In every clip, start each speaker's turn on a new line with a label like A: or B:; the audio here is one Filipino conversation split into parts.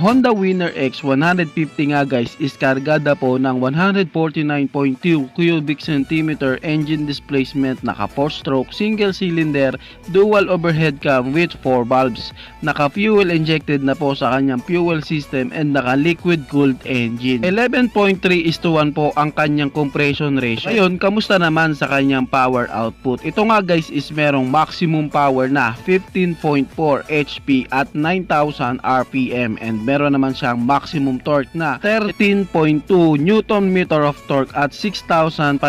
A: Honda Winner X 150 nga guys is kargada po ng 149.2 cubic centimeter engine displacement, naka 4-stroke single cylinder dual overhead cam with 4 valves, naka fuel injected na po sa kanyang fuel system and naka liquid cooled engine. 11.3:1 po ang kanyang compression ratio. Ngayon, kamusta naman sa kanyang power output? Ito nga guys is merong maximum power na 15.4 HP at 9,000 RPM and meron naman siyang maximum torque na 13.2 Newton meter of torque at 6,500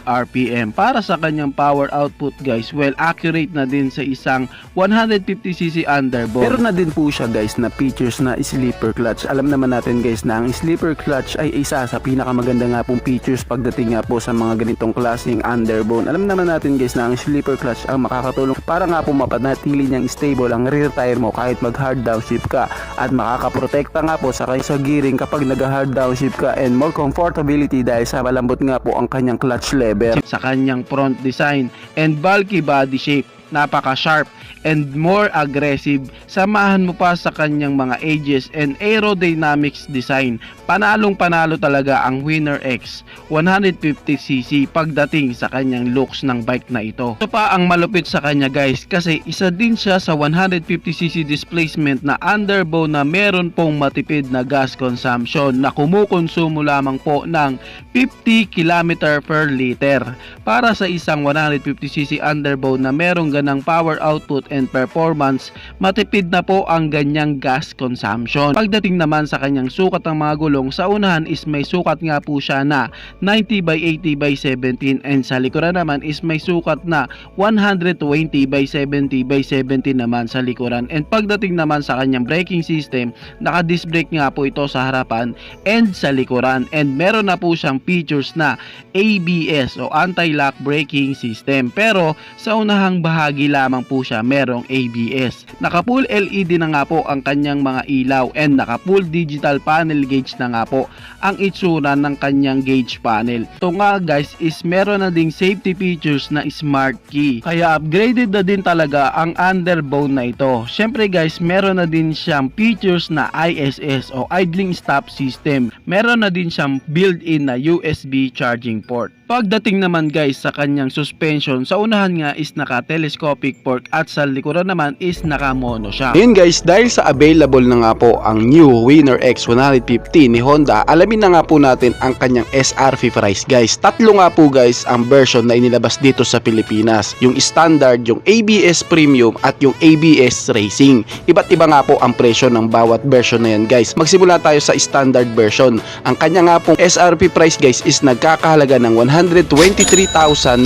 A: RPM. Para sa kanyang power output guys, well accurate na din sa isang 150cc underbone. Pero na din po siya guys na features na sleeper clutch. Alam naman natin guys na ang sleeper clutch ay isa sa pinakamaganda nga pong features pagdating nga po sa mga ganitong klaseng underbone. Alam naman natin guys na ang sleeper clutch ang makakatulong para nga po mapanatili niyang stable ang rear tire mo kahit mag hard downshift ka, at makakaprotekta nga po sa gearing kapag nag hard downshift ka, and more comfortability dahil sa malambot nga po ang kanyang clutch lever. Sa kanyang front design and bulky body shape, napaka sharp and more aggressive, samahan mo pa sa kanyang mga edges and aerodynamics design, panalong panalo talaga ang Winner X 150cc pagdating sa kanyang looks ng bike na ito. Ito pa ang malupit sa kanya guys, kasi isa din siya sa 150cc displacement na underbone na meron pong matipid na gas consumption na kumukonsumo lamang po ng 50 km per liter. Para sa isang 150cc underbone na merong ganang power output and performance, matipid na po ang ganyang gas consumption. Pagdating naman sa kanyang sukat ng mga gulong, sa unahan is may sukat nga po siya na 90/80/17 and sa likuran naman is may sukat na 120/70/17 naman sa likuran. And pagdating naman sa kanyang braking system, naka disc brake nga po ito sa harapan and sa likuran, and meron na po siyang features na ABS o anti-lock braking system, pero sa unahang bahagi lamang po siya merong ABS. Naka full LED na nga po ang kanyang mga ilaw and naka full digital panel gauge na nga po ang itsura ng kanyang gauge panel. Ito nga guys is meron na ding safety features na smart key, kaya upgraded na din talaga ang underbone na ito. Syempre guys, meron na din siyang features na ISS o idling stop system. Meron na din siyang built-in na USB charging port. Pagdating naman guys sa kanyang suspension, sa unahan nga is naka telescopic fork at sa likuran naman is naka mono siya. Ngayon guys, dahil sa available na nga po ang new Winner X 150 ni Honda, alamin na nga po natin ang kanyang SRP price guys. Tatlo nga po guys ang version na inilabas dito sa Pilipinas. Yung standard, yung ABS Premium at yung ABS Racing. Iba't iba nga po ang presyo ng bawat version na yan guys. Magsimula tayo sa standard version. Ang kanya nga pong SRP price guys is nagkakahalaga ng 123,900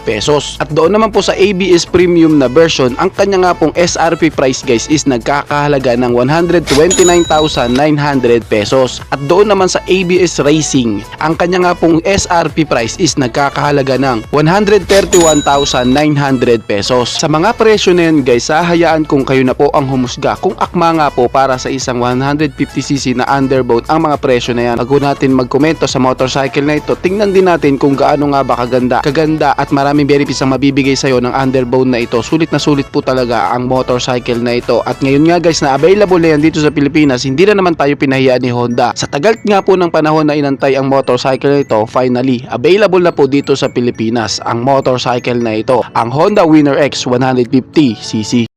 A: pesos. At doon naman po sa ABS Premium na version, ang kanya nga pong SRP price guys is nagkakahalaga ng 129,900 pesos. At doon naman sa ABS Racing, ang kanya nga pong SRP price is nagkakahalaga ng 131,900 pesos. Sa mga presyo na yan guys, hahayaan kung kayo na po ang humusga kung akma nga po para sa isang 150cc na underbone ang mga presyo na yan. Bago natin magkomento sa motorcycle na ito, tingnan din natin kung gaano nga ba kaganda at maraming benefits ang mabibigay sa'yo ng underbone na ito. Sulit na sulit po talaga ang motorcycle na ito. At ngayon nga guys na available na yan dito sa Pilipinas, hindi na naman tayo pinahiyaan ni Honda. Sa tagal nga po ng panahon na inantay ang motorcycle na ito, finally available na po dito sa Pilipinas ang motorcycle na ito, ang Honda Winner X 150cc.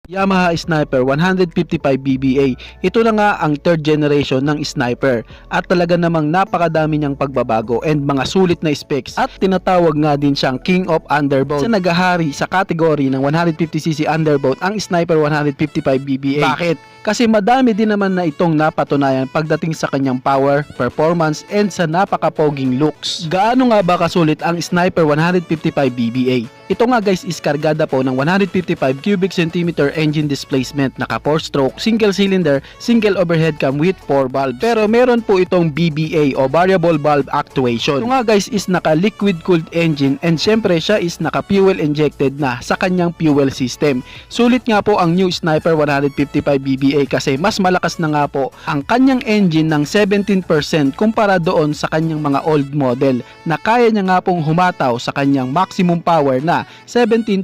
A: Yamaha Sniper 155 BBA. Ito na nga ang third generation ng Sniper at talaga namang napakadami niyang pagbabago and mga sulit na specs, at tinatawag nga din siyang King of Underbone. Sa naghahari sa kategory ng 150cc underbone ang Sniper 155 BBA. Bakit? kasi madami din naman na itong napatunayan pagdating sa kanyang power, performance, and sa napakapoging looks. Gaano nga ba kasulit ang Sniper 155 BBA? Ito nga guys is kargada po ng 155 cubic centimeter engine displacement, naka 4-stroke, single cylinder, single overhead cam with 4 valves. Pero meron po itong BBA o variable valve actuation. Ito nga guys is naka liquid cooled engine, and syempre siya is naka fuel injected na sa kanyang fuel system. Sulit nga po ang new Sniper 155 BBA kasi mas malakas na nga po ang kanyang engine ng 17% kumpara doon sa kanyang mga old model na kaya niya nga pong humataw sa kanyang maximum power na 17.7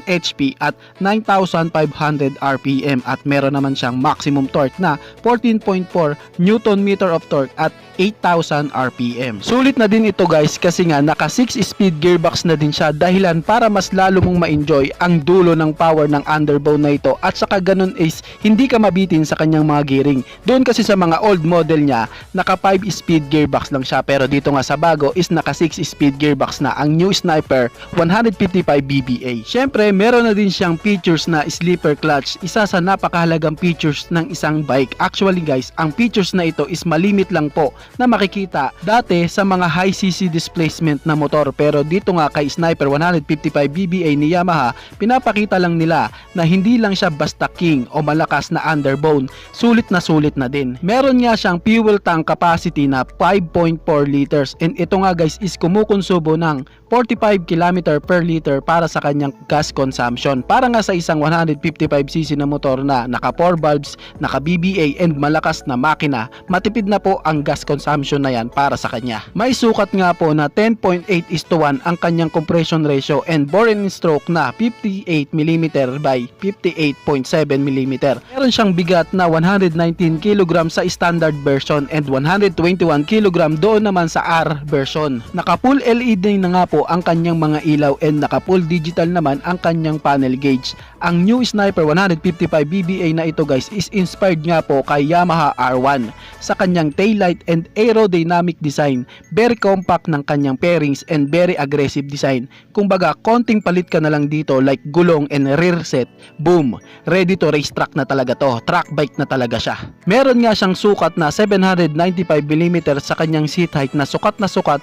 A: HP at 9,500 RPM, at meron naman siyang maximum torque na 14.4 Newton meter of torque at 8,000 RPM. Sulit na din ito guys kasi nga naka 6-speed gearbox na din siya, dahilan para mas lalo mong ma-enjoy ang dulo ng power ng underbone na ito, at saka ganun is hindi ka mabitin sa kanyang mga gearing. Doon kasi sa mga old model niya naka 5-speed gearbox lang siya, pero dito nga sa bago is naka 6-speed gearbox na ang new Sniper 155 BBA. Syempre meron na din siyang features na sleeper clutch, isa sa napakahalagang features ng isang bike. Actually guys, ang features na ito is malimit lang po na makikita dati sa mga high cc displacement na motor, pero dito nga kay Sniper 155 BBA ni Yamaha, pinapakita lang nila na hindi lang siya basta king o malakas na underbone, sulit na din. Meron nga siyang fuel tank capacity na 5.4 liters, and ito nga guys is kumukonsumo ng 45 km per liter para sa kanyang gas consumption. Para nga sa isang 155cc na motor na naka 4 valves, naka BBA and malakas na makina, matipid na po ang gas consumption na yan para sa kanya. May sukat nga po na 10.8:1 ang kanyang compression ratio and bore and stroke na 58mm by 58.7mm. Meron siyang bigat na 119 kg sa standard version and 121 kg doon naman sa R version. Naka full LED na nga po ang kanyang mga ilaw and naka full digital naman ang kanyang panel gauge. Ang new Sniper 155 BBA na ito guys is inspired nga po kay Yamaha R1 sa kanyang taillight and aerodynamic design. Very compact ng kanyang pairings and very aggressive design. Kumbaga konting palit ka na lang dito like gulong and rear set, boom, ready to race track na talaga to. Track bike na talaga siya. Meron nga siyang sukat na 795mm sa kanyang seat height na sukat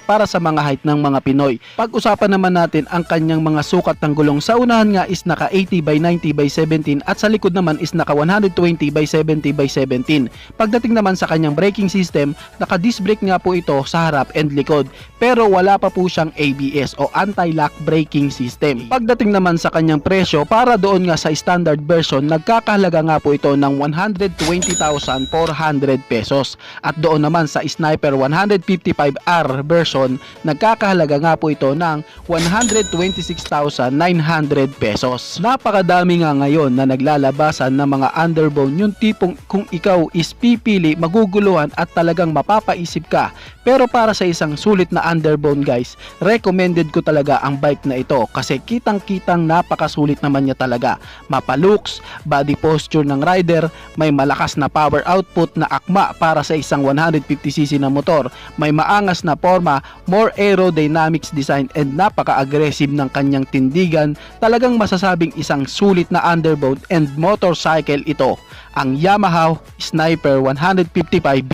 A: para sa mga height ng mga Pinoy. Pag-usapan naman natin ang kanyang mga sukat ng gulong, sa unahan nga is naka 80 by 90 by 17 at sa likod naman is naka 120 by 70 by 17. Pagdating naman sa kanyang braking system, naka disc brake nga po ito sa harap and likod, pero wala pa po siyang ABS o anti-lock braking system. Pagdating naman sa kanyang presyo, para doon nga sa standard version, nagkakahalaga nga po ito ng 120,400 pesos, at doon naman sa Sniper 155R version, nagkakahalaga nga po ito ng 126,900 pesos. Napakadami nga ngayon na naglalabasan ng mga underbone, yung tipong kung ikaw is pipili, maguguluhan at talagang mapapaisip ka. Pero para sa isang sulit na underbone guys, recommended ko talaga ang bike na ito kasi kitang-kitang napakasulit naman niya talaga. Mapalooks, body posture ng rider, may malakas na power output na akma para sa isang 150cc na motor, may maangas na forma, more aerodynamics design and napaka-aggressive ng kanyang tindigan. Talagang masasabing isang sulit na underbone and motorcycle ito, ang Yamaha Sniper 155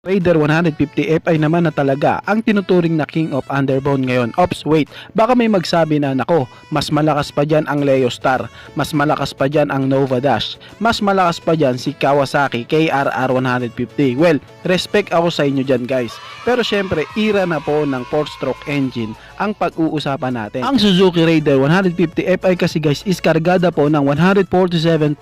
A: Raider 150 Fi naman na talaga ang tinuturing na king of underbone ngayon. Ops, wait, baka may magsabi na nako, mas malakas pa dyan ang Leo Star, mas malakas pa dyan ang Nova Dash, mas malakas pa dyan si Kawasaki KRR 150. Well, respect ako sa inyo dyan guys, pero syempre era na po ng 4-stroke engine ang pag-uusapan natin. Ang Suzuki Raider 150 Fi kasi guys is kargada po ng 147.3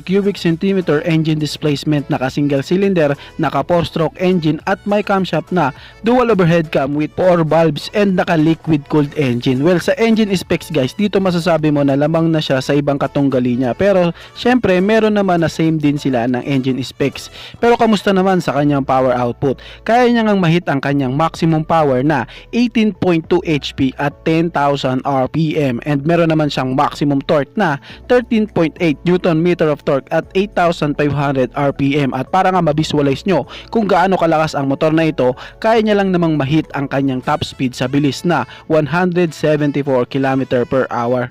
A: cubic centimeter engine displacement, naka single cylinder, naka 4-stroke engine at may camshaft na dual overhead cam with 4 valves and naka liquid cooled engine. Well, sa engine specs guys, dito masasabi mo na lamang na siya sa ibang katunggali niya, pero syempre meron naman na same din sila ng engine specs. Pero kamusta naman sa kanyang power output? Kaya niya ngang mahit ang kanyang maximum power na 18.2 HP at 10,000 RPM, and meron naman siyang maximum torque na 13.8 Newton meter of torque at 8,500 RPM. At para nga ma-visualize nyo kung gaano kalakas ang motor na ito, kaya niya lang namang mahit ang kanyang top speed sa bilis na 174 km per hour.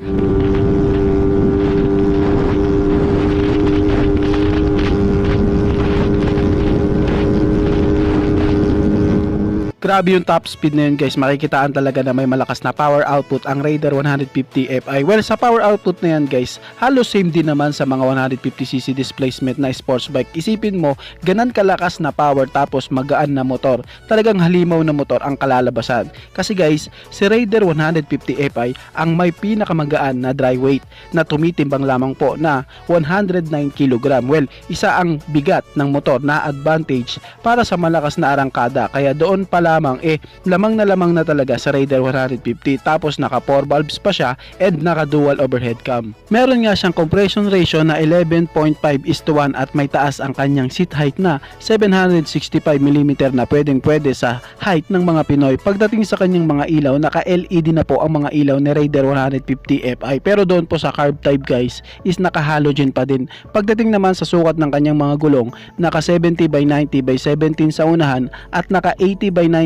A: Grabe yung top speed na yun guys, makikitaan talaga na may malakas na power output ang Raider 150 Fi. Well, sa power output na yan guys, halos same din naman sa mga 150cc displacement na sports bike. Isipin mo, ganan kalakas na power tapos magaan na motor. Talagang halimaw na motor ang kalalabasan. Kasi guys, si Raider 150 Fi ang may pinakamagaan na dry weight na tumitimbang lamang po na 109 kg. Well, isa ang bigat ng motor na advantage para sa malakas na arangkada. Kaya doon pa lamang lamang na talaga sa Raider 150, tapos naka 4 valves pa siya and naka dual overhead cam. Meron nga siyang compression ratio na 11.5:1 at may taas ang kanyang seat height na 765mm na pwede sa height ng mga Pinoy. Pagdating sa kanyang mga ilaw, naka LED na po ang mga ilaw ni Raider 150 Fi, pero doon po sa carb type guys is naka halogen pa din. Pagdating naman sa sukat ng kanyang mga gulong, naka 70/90/17 sa unahan at naka 80/90/70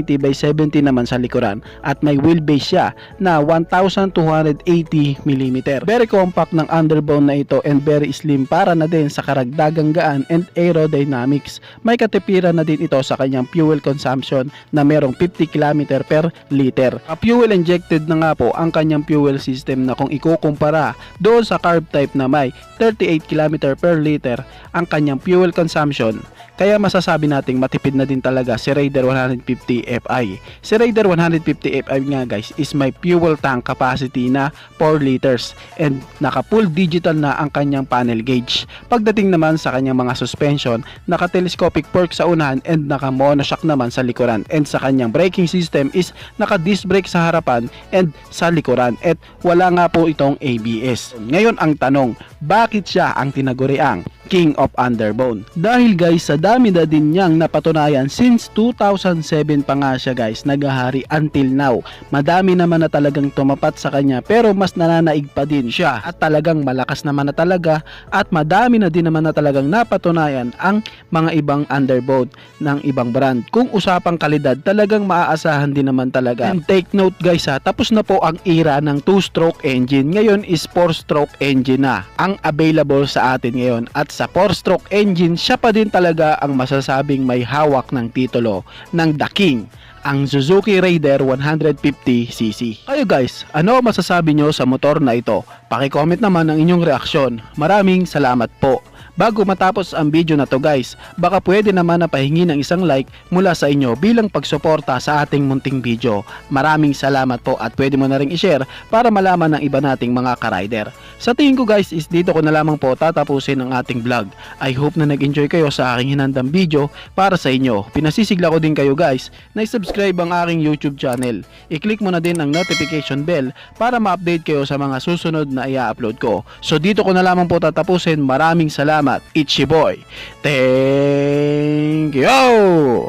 A: naman sa likuran, at may wheelbase siya na 1,280mm. Very compact ng underbone na ito and very slim para na din sa karagdagang gaan and aerodynamics. May katipiran na din ito sa kanyang fuel consumption na merong 50 km per liter. Fuel injected na nga po ang kanyang fuel system na kung ikukumpara doon sa carb type na may 38 km per liter ang kanyang fuel consumption. Kaya masasabi nating matipid na din talaga si Raider 150 Fi. Si Raider 150 Fi nga guys is may fuel tank capacity na 4 liters and naka full digital na ang kanyang panel gauge. Pagdating naman sa kanyang mga suspension, naka telescopic fork sa unahan and naka monoshock naman sa likuran, and sa kanyang braking system is naka disc brake sa harapan and sa likuran, at wala nga po itong ABS. Ngayon ang tanong, bakit siya ang tinaguriang King of Underbone? Dahil guys, sa dami na din niyang napatunayan since 2007 pa nga siya guys naghahari until now. Madami naman na talagang tumapat sa kanya, pero mas nananaig pa din siya at talagang malakas naman na talaga, at madami na din naman na talagang napatunayan ang mga ibang underbone ng ibang brand. Kung usapang kalidad, talagang maaasahan din naman talaga. And take note guys ha, tapos na po ang era ng 2-stroke engine. Ngayon is 4-stroke engine na ang available sa atin ngayon, at sa 4-stroke engine, siya pa din talaga ang masasabing may hawak ng titulo ng The King, ang Suzuki Raider 150cc. Kayo guys, ano masasabi nyo sa motor na ito? Paki-comment naman ang inyong reaksyon. Maraming salamat po. Bago matapos ang video na to guys, baka pwede naman na pahingi ng isang like mula sa inyo bilang pagsuporta sa ating munting video. Maraming salamat po, at pwede mo na ring i-share para malaman ng iba nating mga ka-rider. Sa tingin ko guys is dito ko na lamang po tatapusin ang ating vlog. I hope na nag-enjoy kayo sa aking hinandang video para sa inyo. Pinasisigla ko din kayo guys na i-subscribe ang aking YouTube channel. I-click mo na din ang notification bell para ma-update kayo sa mga susunod na i-upload ko. So dito ko na lamang po tatapusin. Maraming salamat. It's your boy. Thank you!